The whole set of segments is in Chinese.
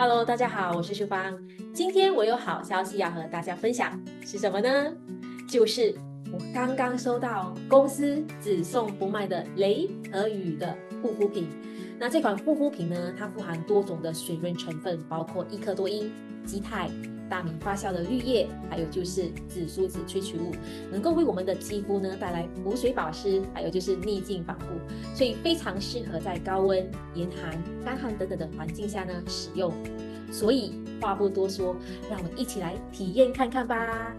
Hello，大家好，我是淑芳。今天我有好消息要和大家分享，是什么呢？就是我刚刚收到公司只送不卖的雷和雨的护肤品。那这款护肤品呢，它富含多种的水润成分，包括一克多因、基肽、大米发酵的绿叶，还有就是紫苏籽萃取物，能够为我们的肌肤呢带来补水保湿，还有就是逆境防护，所以非常适合在高温、严寒、干旱等等的环境下呢使用。所以话不多说，让我们一起来体验看看吧。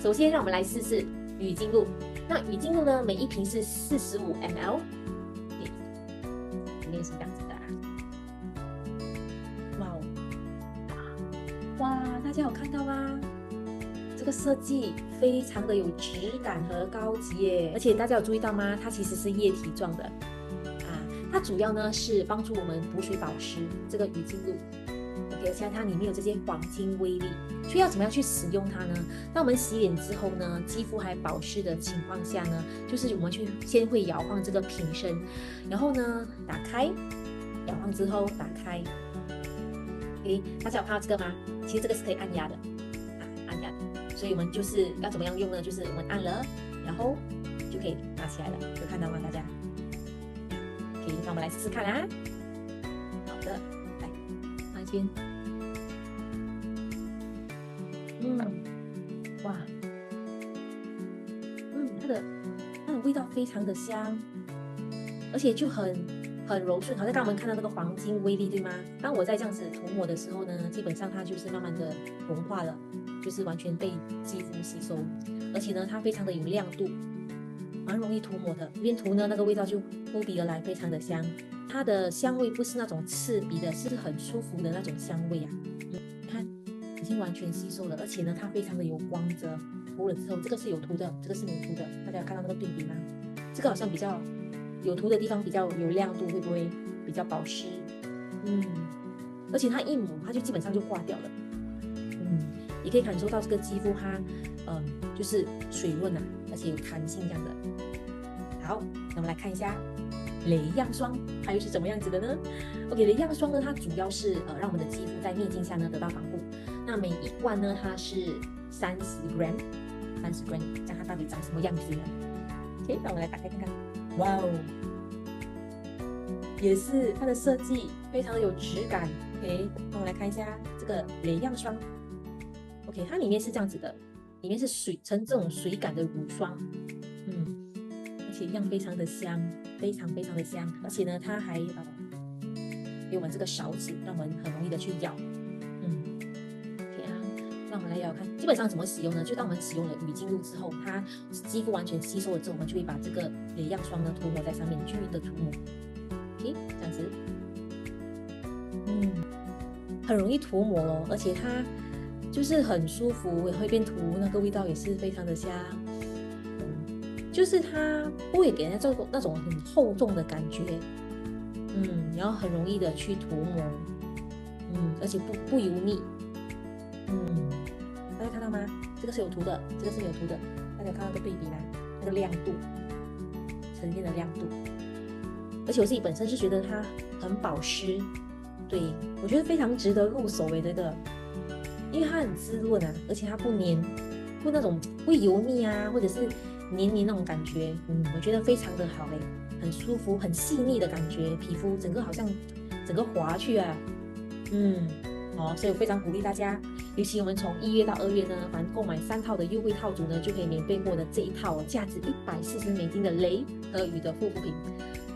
首先，让我们来试试雨晶露。那雨晶露呢，每一瓶是45 ml， 里面是这样子的啊。哇哦！哇，大家有看到吗？这个设计非常的有质感和高级耶，而且大家有注意到吗？它其实是液体状的啊，它主要呢是帮助我们补水保湿。这个雨晶露，OK， 而且它里面有这些黄金微粒，所以要怎么样去使用它呢？当我们洗脸之后呢，肌肤还保湿的情况下呢，就是我们先会摇晃这个瓶身，然后呢打开，摇晃之后打开。OK， 大家有看到这个吗？其实这个是可以按压的啊，按压的。所以我们就是要怎么样用呢？就是我们按了，然后就可以拿起来了，有看到吗？大家？OK，那我们来试试看啊。好的，来那边，哇，它的味道非常的香，而且就很柔顺，好像刚刚我们看到那个黄金微粒，对吗？当我在这样子涂抹的时候呢，基本上它就是慢慢的融化了，就是完全被肌肤吸收，而且呢，它非常的有亮度，蛮容易涂抹的。一边涂呢，那个味道就扑鼻而来，非常的香。它的香味不是那种刺鼻的，是很舒服的那种香味啊。看，已经完全吸收了，而且呢，它非常的有光泽。涂了之后，这个是有涂的，这个是没有涂的，大家有看到那个对比吗？这个好像比较有涂的地方比较有亮度，会不会比较保湿？而且它一抹，它就基本上就化掉了。也可以感受到这个肌肤它，就是水润啊，而且有弹性这样的。好，那我们来看一下雷漾霜，它又是怎么样子的呢 ？OK， 雷漾霜呢，它主要是让我们的肌肤在逆境下呢得到防护。那每一罐呢，它是30 gram，这样它到底长什么样子呢 ？OK， 那我们来打开看看。哇哦，也是它的设计非常的有质感。OK， 那我们来看一下这个雷漾霜。OK， 它里面是这样子的，里面是呈这种水感的乳霜，而且一样非常的香，非常的香。而且呢，它还给我们这个勺子，让我们很容易的去舀。OK 啊，那我们来舀看，基本上怎么使用呢？就当我们使用了雨晶露之后，它肌肤完全吸收了之后，我们就会把这个雷漾霜呢涂抹在上面，均匀的涂抹。OK， 这样子，很容易涂抹咯，而且它就是很舒服，也会边涂，那个味道也是非常的香。就是它不会给人家那种很厚重的感觉，然后很容易的去涂抹，而且不油腻，大家看到吗？这个是有涂的，这个是没有涂的，大家看到个对比啦，那个亮度，呈现的亮度，而且我自己本身是觉得它很保湿，对，我觉得非常值得入手诶，这个，因为它很滋润啊，而且它不黏，不那种不油腻啊，或者是黏黏那种感觉，我觉得非常的好嘞，很舒服，很细腻的感觉，皮肤整个好像整个滑去啊，所以我非常鼓励大家，尤其我们从1月到2月呢，凡购买3套的优惠套组呢，就可以免费获得这一套价值140美金的雷和雨的护肤品。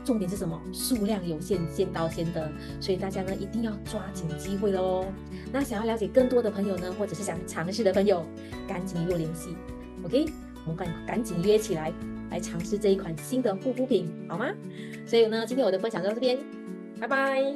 重点是什么？数量有限，先到先得，所以大家呢一定要抓紧机会喽。那想要了解更多的朋友呢，或者是想尝试的朋友，赶紧与我联系。OK， 我们赶紧约起来尝试这一款新的护肤品，好吗？所以呢，今天我的分享就到这边，拜拜。